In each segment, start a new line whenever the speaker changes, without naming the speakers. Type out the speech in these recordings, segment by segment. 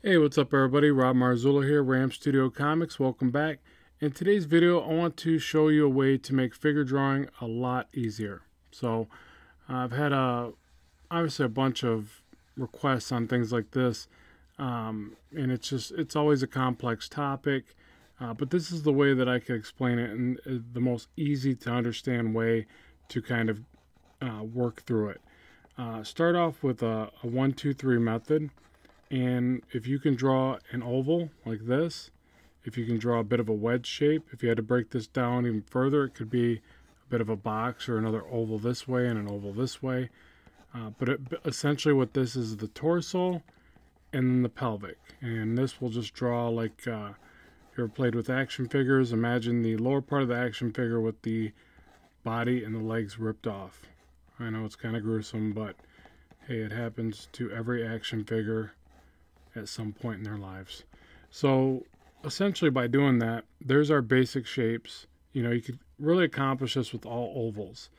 Hey, what's up everybody? Rob Marzullo here, Ram Studio Comics. Welcome back. In today's video, I want to show you a way to make figure drawing a lot easier. So, I've had obviously a bunch of requests on things like this, and it's always a complex topic, but this is the way that I can explain it, and the most easy to understand way to kind of work through it. Start off with a 1, 2, 3 method. And if you can draw an oval like this, if you can draw a bit of a wedge shape, if you had to break this down even further, it could be a bit of a box or another oval this way and an oval this way. Essentially what this is the torso and then the pelvic. And this will just draw like you ever played with action figures. Imagine the lower part of the action figure with the body and the legs ripped off. I know it's kind of gruesome, but hey, it happens to every action figure at some point in their lives. So essentially by doing that, there's our basic shapes. You know, you could really accomplish this with all ovals.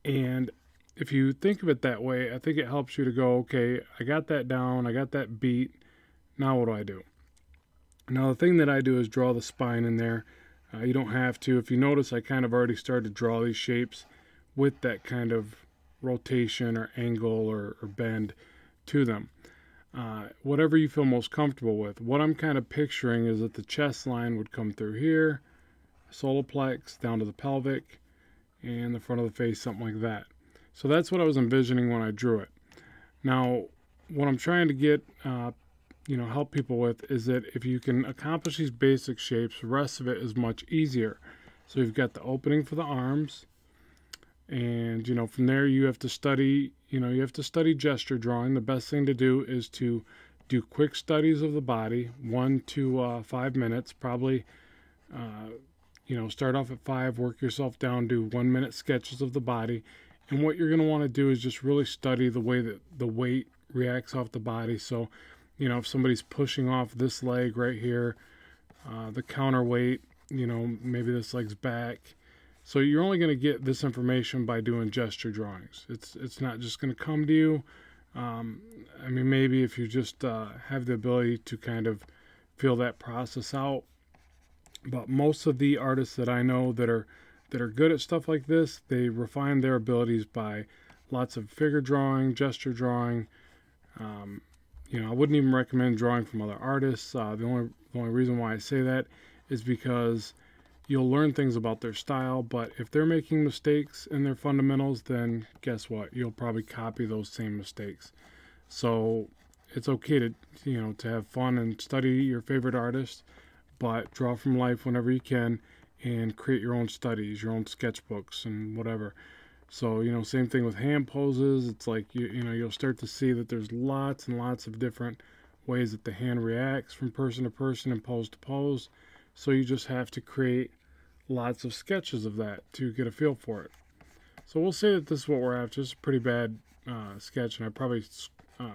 And if you think of it that way, I think it helps you to go, okay, I got that down, I got that beat, now what do I do? Now the thing that I do is draw the spine in there. You don't have to. If you notice, I kind of already started to draw these shapes with that kind of rotation or angle or bend to them. Whatever you feel most comfortable with. What I'm kind of picturing is that the chest line would come through here, solar plex, down to the pelvic, and the front of the face, something like that. So that's what I was envisioning when I drew it. Now, what I'm trying to get, help people with is that if you can accomplish these basic shapes, the rest of it is much easier. So you've got the opening for the arms, and from there you have to study gesture drawing. The best thing to do is to do quick studies of the body, 1 to 5 minutes, probably. Start off at 5, work yourself down, do 1 minute sketches of the body. And what you're going to want to do is just really study the way that the weight reacts off the body. So if somebody's pushing off this leg right here, the counterweight, maybe this leg's back. So you're only going to get this information by doing gesture drawings. It's not just going to come to you. Maybe if you just have the ability to kind of feel that process out. But most of the artists that I know that are good at stuff like this, they refine their abilities by lots of figure drawing, gesture drawing. I wouldn't even recommend drawing from other artists. The only reason why I say that is because you'll learn things about their style, but if they're making mistakes in their fundamentals, then guess what? You'll probably copy those same mistakes. So it's okay to have fun and study your favorite artist, but draw from life whenever you can and create your own studies, your own sketchbooks and whatever. So, same thing with hand poses. It's like, you'll start to see that there's lots and lots of different ways that the hand reacts from person to person and pose to pose. So you just have to create lots of sketches of that to get a feel for it. So we'll say that this is what we're after. It's a pretty bad sketch, and I probably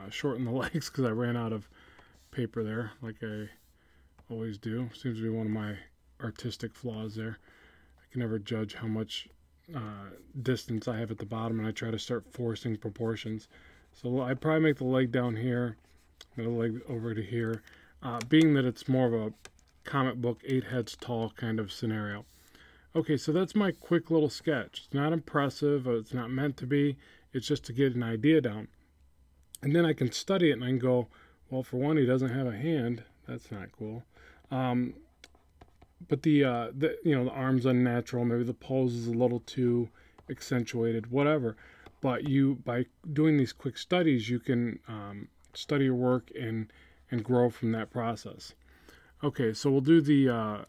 shortened the legs because I ran out of paper there, like I always do. Seems to be one of my artistic flaws there. I can never judge how much distance I have at the bottom, and I try to start forcing proportions. So I'd probably make the leg down here, the leg over to here, being that it's more of a comic book 8 heads tall kind of scenario. Okay, so that's my quick little sketch. It's not impressive, it's not meant to be, it's just to get an idea down. And then I can study it and I can go, well, for one, he doesn't have a hand. That's not cool. But the arm's unnatural, maybe the pose is a little too accentuated, whatever. But by doing these quick studies, you can study your work and grow from that process. Okay, so we'll do the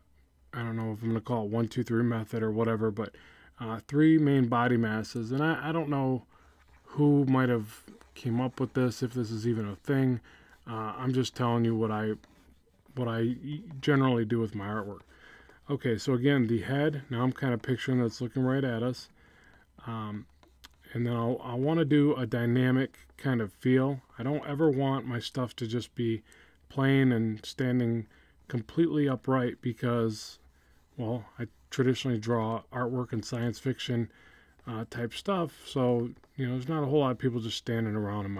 I don't know if I'm going to call it 1, 2, 3 method or whatever, but 3 main body masses. And I don't know who might have came up with this, if this is even a thing. I'm just telling you what I generally do with my artwork. Okay, so again, the head. Now I'm kind of picturing that's looking right at us. And then I want to do a dynamic kind of feel. I don't ever want my stuff to just be plain and standing completely upright because, well, I traditionally draw artwork and science fiction type stuff. So, there's not a whole lot of people just standing around in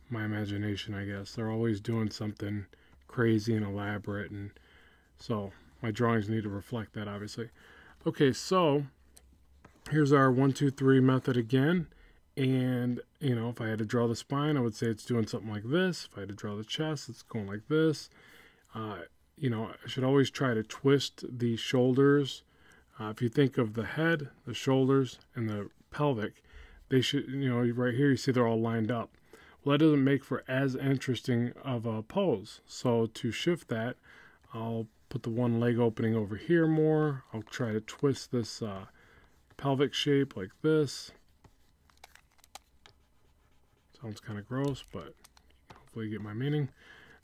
my imagination, I guess. They're always doing something crazy and elaborate, and so my drawings need to reflect that, obviously. Okay, so here's our 1, 2, 3 method again. And, if I had to draw the spine, I would say it's doing something like this. If I had to draw the chest, it's going like this. I should always try to twist the shoulders. If you think of the head, the shoulders, and the pelvic, they should, right here you see they're all lined up. Well, that doesn't make for as interesting of a pose. So to shift that, I'll put the one leg opening over here more. I'll try to twist this pelvic shape like this. Sounds kind of gross, but hopefully you get my meaning.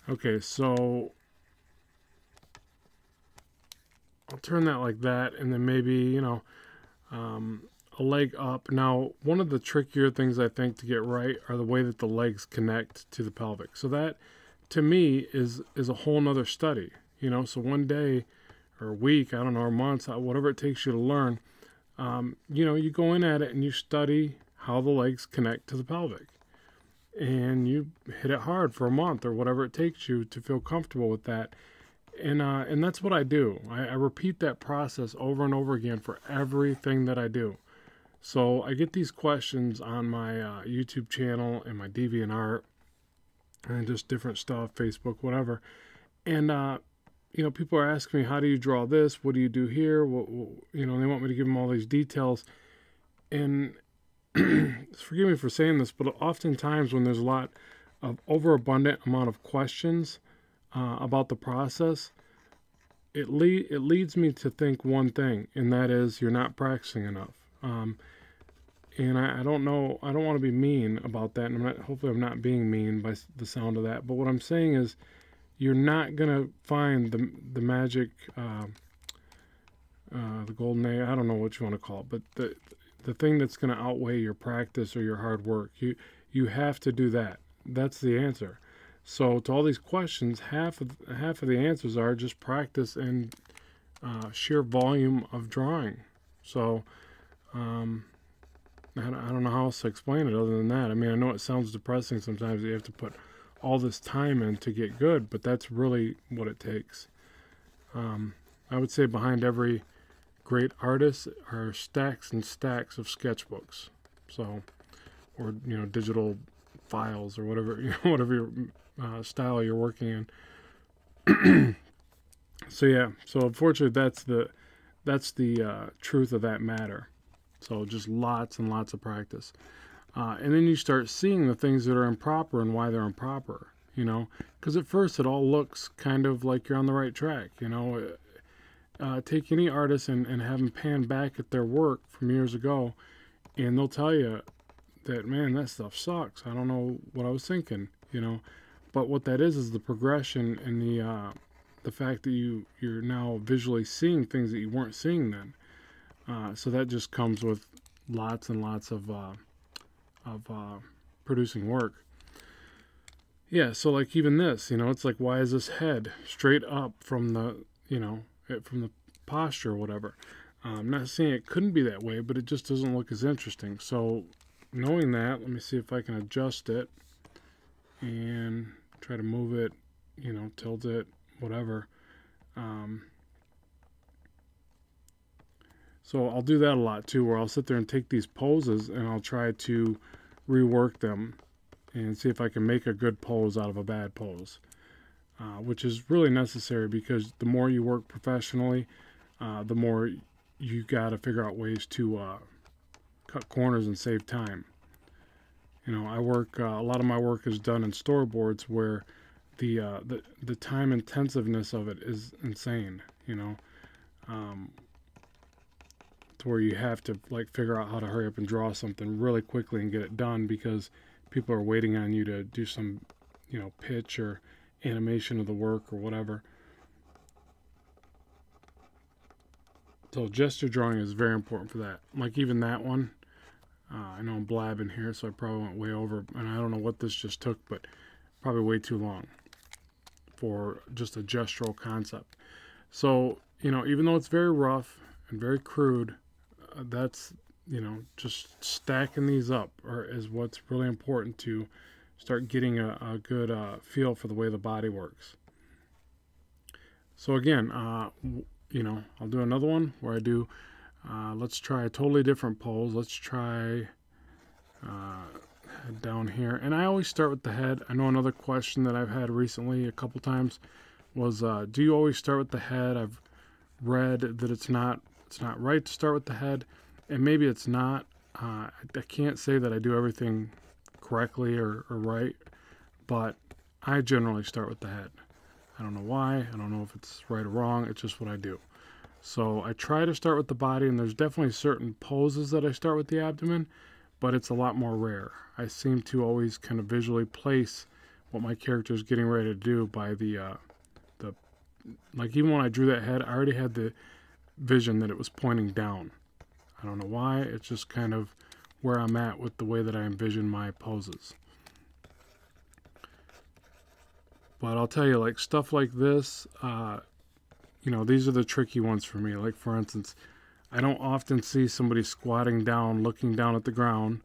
Okay, so I'll turn that like that, and then maybe, a leg up. Now, one of the trickier things I think to get right are the way that the legs connect to the pelvic. So that, to me, is a whole nother study. So one day or a week, I don't know, or months, whatever it takes you to learn, you go in at it and you study how the legs connect to the pelvic. And you hit it hard for a month or whatever it takes you to feel comfortable with that. And that's what I do. I repeat that process over and over again for everything that I do. So I get these questions on my YouTube channel and my DeviantArt and just different stuff, Facebook, whatever. And, people are asking me, how do you draw this? What do you do here? They want me to give them all these details. And forgive me for saying this, but oftentimes when there's a lot of overabundant amount of questions about the process, it leads me to think one thing, and that is you're not practicing enough. And I don't know, I don't want to be mean about that, and hopefully I'm not being mean by the sound of that, but what I'm saying is you're not going to find the magic, the golden egg, I don't know what you want to call it, but the thing that's going to outweigh your practice or your hard work. You have to do that. That's the answer. So to all these questions, half of the answers are just practice and sheer volume of drawing. So I don't know how else to explain it other than that. I mean, I know it sounds depressing sometimes that you have to put all this time in to get good, but that's really what it takes. I would say behind every great artists are stacks and stacks of sketchbooks, so, or digital files or whatever whatever your style you're working in. So yeah, so unfortunately that's the truth of that matter. So just lots and lots of practice, and then you start seeing the things that are improper and why they're improper. Because at first it all looks kind of like you're on the right track. Take any artist and have them pan back at their work from years ago, and they'll tell you that, man, that stuff sucks. I don't know what I was thinking, But what that is the progression and the fact that you're now visually seeing things that you weren't seeing then. So that just comes with lots and lots of producing work. Yeah, so like even this, it's like, why is this head straight up from the, from the posture or whatever? I'm not saying it couldn't be that way, but it just doesn't look as interesting. So knowing that, let me see if I can adjust it and try to move it, tilt it, whatever. So I'll do that a lot too, where I'll sit there and take these poses and I'll try to rework them and see if I can make a good pose out of a bad pose. Which is really necessary, because the more you work professionally, the more you got to figure out ways to cut corners and save time. I work, a lot of my work is done in storyboards where the time intensiveness of it is insane, to where you have to figure out how to hurry up and draw something really quickly and get it done, because people are waiting on you to do some, pitch or animation of the work or whatever. So gesture drawing is very important for that. Like even that one, I know I'm blabbing here, so I probably went way over, and I don't know what this just took, but probably way too long for just a gestural concept. So, even though it's very rough and very crude, that's, just stacking these up is what's really important to start getting a good feel for the way the body works. So again, you know, I'll do another one where I do, let's try a totally different pose. Let's try head down here. And I always start with the head. I know another question that I've had recently a couple times was, do you always start with the head? I've read that it's not right to start with the head, and maybe it's not. I can't say that I do everything correctly or right, but I generally start with the head. I don't know why. I don't know if it's right or wrong. It's just what I do. So I try to start with the body, and there's definitely certain poses that I start with the abdomen, but it's a lot more rare. I seem to always kind of visually place what my character is getting ready to do by the like even when I drew that head, I already had the vision that it was pointing down. I don't know why. It's just kind of where I'm at with the way that I envision my poses. But I'll tell you, like stuff like this, you know, these are the tricky ones for me. Like for instance, I don't often see somebody squatting down, looking down at the ground,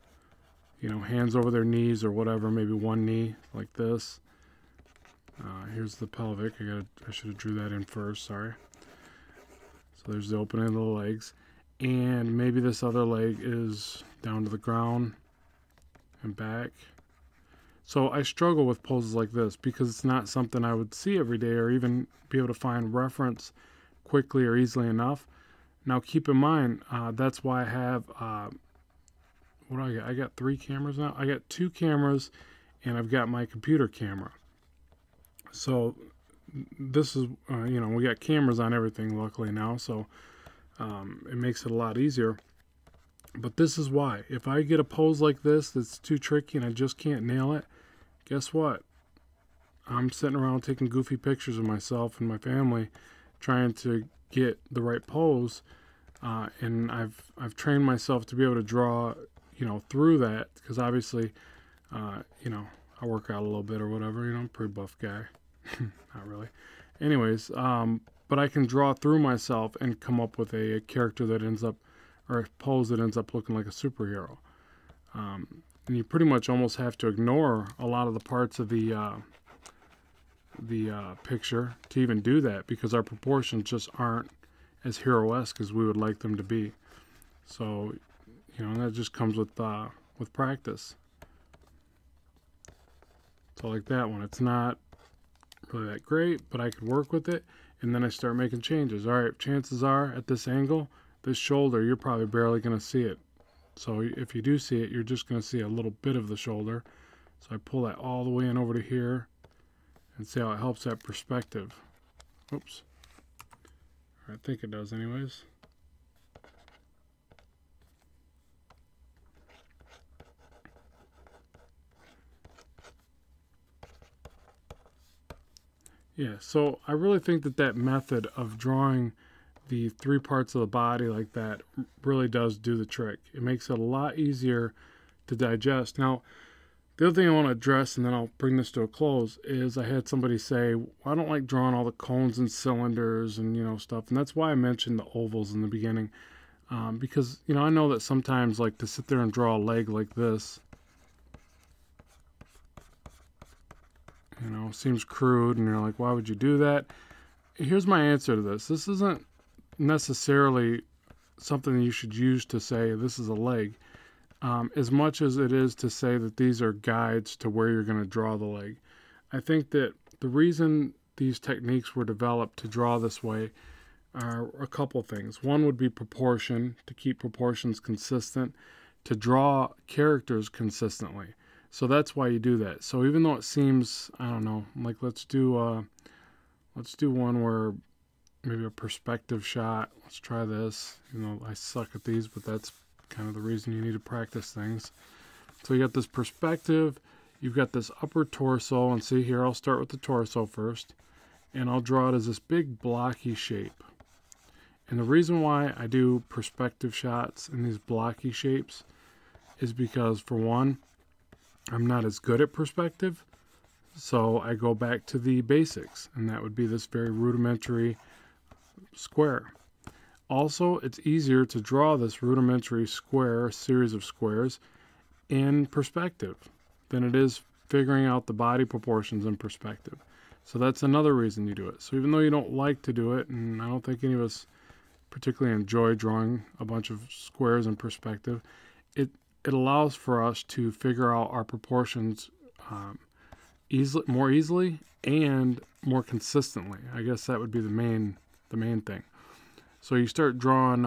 you know, hands over their knees or whatever, maybe one knee like this. Here's the pelvic. I should have drew that in first, sorry. So there's the opening of the legs. And maybe this other leg is down to the ground and back. So I struggle with poses like this because it's not something I would see every day or even be able to find reference quickly or easily enough. Now keep in mind, that's why I have, what do I got? I got 3 cameras now. I got 2 cameras and I've got my computer camera. So this is, you know, we got cameras on everything luckily now, so it makes it a lot easier. But this is why. If I get a pose like this that's too tricky and I just can't nail it, guess what? I'm sitting around taking goofy pictures of myself and my family trying to get the right pose, and I've trained myself to be able to draw, you know, through that, because obviously, you know, I work out a little bit or whatever, you know, I'm a pretty buff guy. Not really. Anyways, but I can draw through myself and come up with a character that ends up, or a pose that ends up looking like a superhero. And you pretty much almost have to ignore a lot of the parts of the picture to even do that, because our proportions just aren't as hero-esque as we would like them to be. So, you know, that just comes with practice. So like that one, it's not really that great, but I could work with it, and then I start making changes. All right, chances are at this angle, this shoulder, you're probably barely going to see it. So if you do see it, you're just going to see a little bit of the shoulder. So I pull that all the way in over to here and see how it helps that perspective. Oops. I think it does anyways. Yeah, so I really think that method of drawing the 3 parts of the body like that really does do the trick. It makes it a lot easier to digest. Now, the other thing I want to address, and then I'll bring this to a close, is I had somebody say, well, I don't like drawing all the cones and cylinders and, you know, stuff. And that's why I mentioned the ovals in the beginning. Because, you know, I know that sometimes, like, to sit there and draw a leg like this, you know, seems crude, and you're like, why would you do that? Here's my answer to this. This isn't necessarily something you should use to say this is a leg, as much as it is to say that these are guides to where you're going to draw the leg. I think that the reason these techniques were developed to draw this way are a couple things. One would be proportion, to keep proportions consistent, to draw characters consistently. So that's why you do that. So even though it seems, I don't know, like let's do one where maybe a perspective shot. Let's try this. You know, I suck at these, but that's kind of the reason you need to practice things. So you got this perspective, you've got this upper torso, and see here, I'll start with the torso first, and I'll draw it as this big blocky shape. And the reason why I do perspective shots in these blocky shapes is because, for one, I'm not as good at perspective, so I go back to the basics, and that would be this very rudimentary square. Also, it's easier to draw this rudimentary square, series of squares, in perspective than it is figuring out the body proportions in perspective. So that's another reason you do it. So even though you don't like to do it, and I don't think any of us particularly enjoy drawing a bunch of squares in perspective, it allows for us to figure out our proportions more easily and more consistently. I guess that would be the main thing. So you start drawing.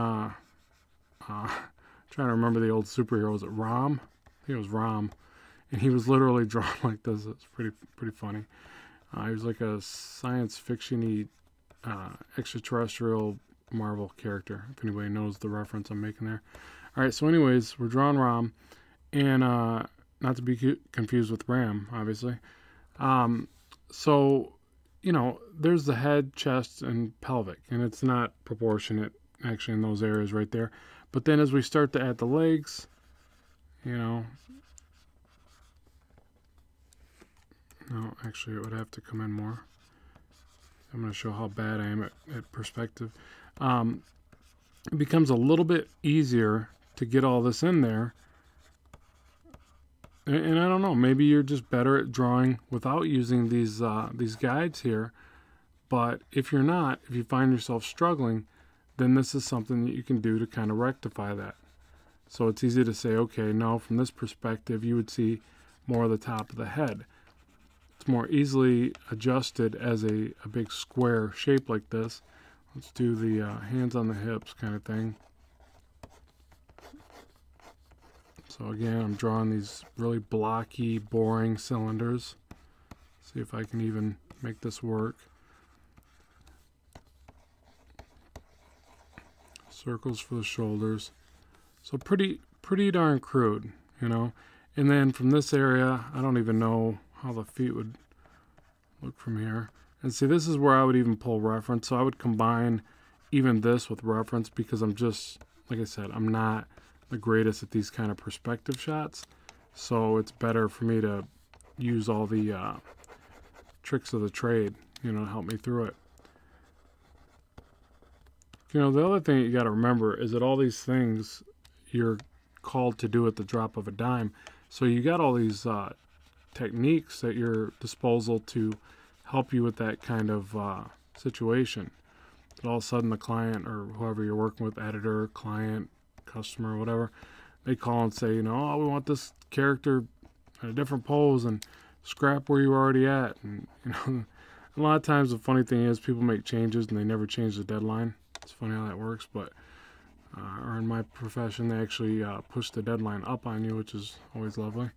Trying to remember the old superhero. Was it Rom? I think it was Rom, and he was literally drawn like this. It's pretty funny. He was like a science fiction-y extraterrestrial Marvel character, if anybody knows the reference I'm making there. All right, so anyways, we're drawing Rom, and not to be confused with Ram, obviously. So, you know, there's the head, chest, and pelvic, and it's not proportionate, actually, in those areas right there. But then as we start to add the legs, you know, no, actually, it would have to come in more. I'm going to show how bad I am at perspective. It becomes a little bit easier to get all this in there. And I don't know, maybe you're just better at drawing without using these guides here. But if you're not, if you find yourself struggling, then this is something that you can do to kind of rectify that. So it's easy to say, okay, no, from this perspective, you would see more of the top of the head. It's more easily adjusted as a big square shape like this. Let's do the hands on the hips kind of thing. So again, I'm drawing these really blocky, boring cylinders. See if I can even make this work. Circles for the shoulders. So pretty darn crude, you know. And then from this area, I don't even know how the feet would look from here. And see, this is where I would even pull reference. So I would combine even this with reference because I'm just, like I said, I'm not the greatest at these kind of perspective shots. So it's better for me to use all the tricks of the trade, you know, to help me through it. You know, the other thing you got to remember is that all these things you're called to do at the drop of a dime. So you got all these techniques at your disposal to help you with that kind of situation. But all of a sudden the client or whoever you're working with, editor, client, customer, whatever, they call and say, you know, oh, we want this character in a different pose and scrap where you were already at. And, you know, a lot of times the funny thing is people make changes and they never change the deadline. It's funny how that works, but or in my profession, they actually push the deadline up on you, which is always lovely.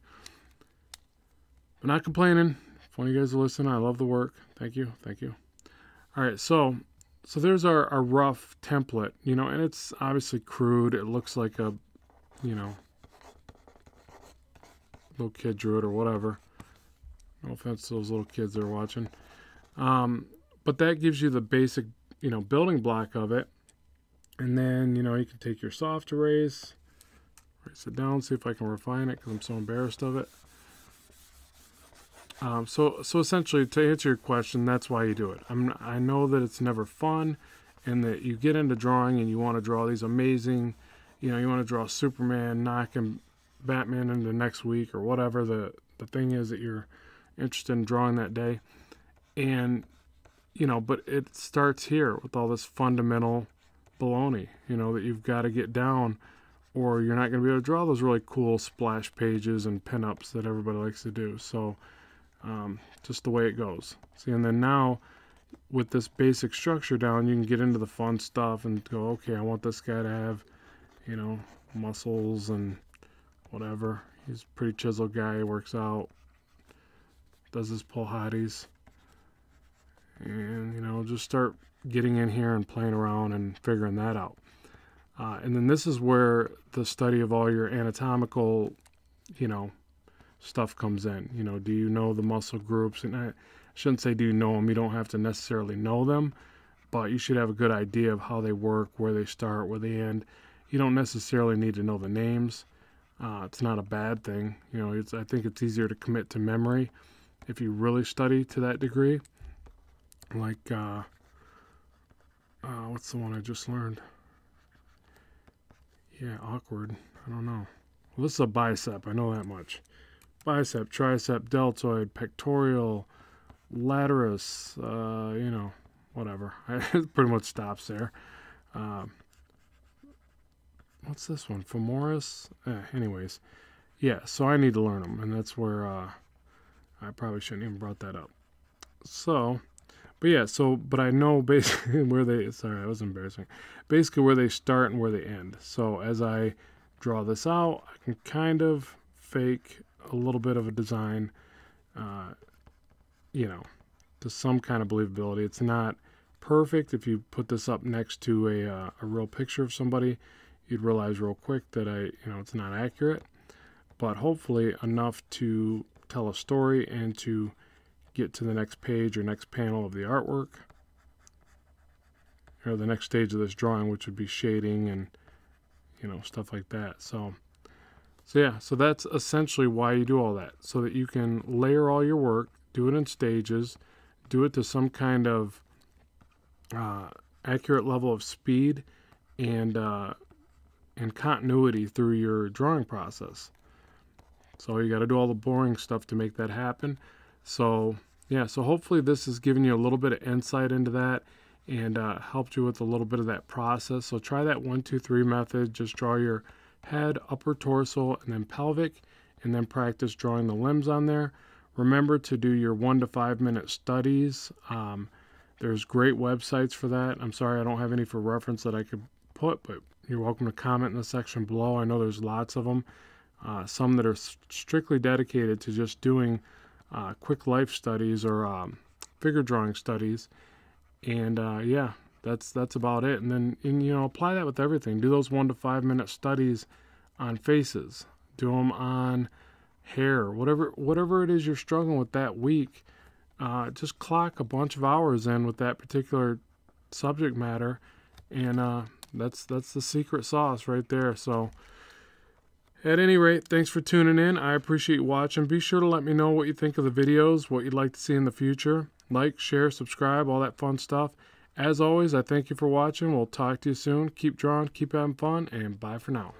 But not complaining. If one of you guys are listening, I love the work. Thank you. All right, so there's our rough template, you know, and it's obviously crude. It looks like a, you know, little kid drew it or whatever. No offense to those little kids that are watching. But that gives you the basic, you know, building block of it. And then, you know, you can take your soft erase it down, see if I can refine it because I'm so embarrassed of it. So essentially, to answer your question, that's why you do it. I know that it's never fun, and that you get into drawing and you want to draw these amazing, you know, you want to draw Superman knocking Batman into next week or whatever the thing is that you're interested in drawing that day. And, you know, but it starts here with all this fundamental baloney, you know, that you've got to get down or you're not going to be able to draw those really cool splash pages and pinups that everybody likes to do. So just the way it goes. See, and then now with this basic structure down, you can get into the fun stuff and go, okay, I want this guy to have, you know, muscles and whatever. He's a pretty chiseled guy. He works out, does his pull hotties, and, you know, just start getting in here and playing around and figuring that out. And then this is where the study of all your anatomical, you know, stuff comes in. You know, do you know the muscle groups? And I shouldn't say do you know them. You don't have to necessarily know them, but you should have a good idea of how they work, where they start, where they end. You don't necessarily need to know the names. It's not a bad thing. You know, I think it's easier to commit to memory if you really study to that degree. Like, what's the one I just learned? Yeah, awkward. I don't know. Well, this is a bicep. I know that much. bicep, tricep, deltoid, pectoral, lataris, you know, whatever. It pretty much stops there. What's this one? Femoris? Anyways, yeah, so I need to learn them, and that's where I probably shouldn't even brought that up. So, but yeah, but I know basically where they, sorry, that was embarrassing. Basically where they start and where they end. So as I draw this out, I can kind of fake a little bit of a design, you know, to some kind of believability. It's not perfect. If you put this up next to a real picture of somebody, you'd realize real quick that it's not accurate, but hopefully enough to tell a story and to get to the next page or next panel of the artwork, or the next stage of this drawing, which would be shading and, you know, stuff like that. So yeah, so that's essentially why you do all that, so that you can layer all your work, do it in stages, do it to some kind of accurate level of speed and continuity through your drawing process. So you got to do all the boring stuff to make that happen. So yeah, so hopefully this has given you a little bit of insight into that and helped you with a little bit of that process. So try that 1, 2, 3 method. Just draw your head, upper torso, and then pelvic, and then practice drawing the limbs on there. Remember to do your 1 to 5 minute studies. There's great websites for that. I'm sorry I don't have any for reference that I could put, but you're welcome to comment in the section below. I know there's lots of them. Some that are strictly dedicated to just doing quick life studies or figure drawing studies. And yeah, that's about it. And then you know, apply that with everything. Do those 1 to 5 minute studies on faces. Do them on hair. Whatever it is you're struggling with that week. Just clock a bunch of hours in with that particular subject matter, and that's the secret sauce right there. So at any rate, thanks for tuning in. I appreciate you watching. Be sure to let me know what you think of the videos, what you'd like to see in the future. Like, share, subscribe, all that fun stuff. As always, I thank you for watching. We'll talk to you soon. Keep drawing, keep having fun, and bye for now.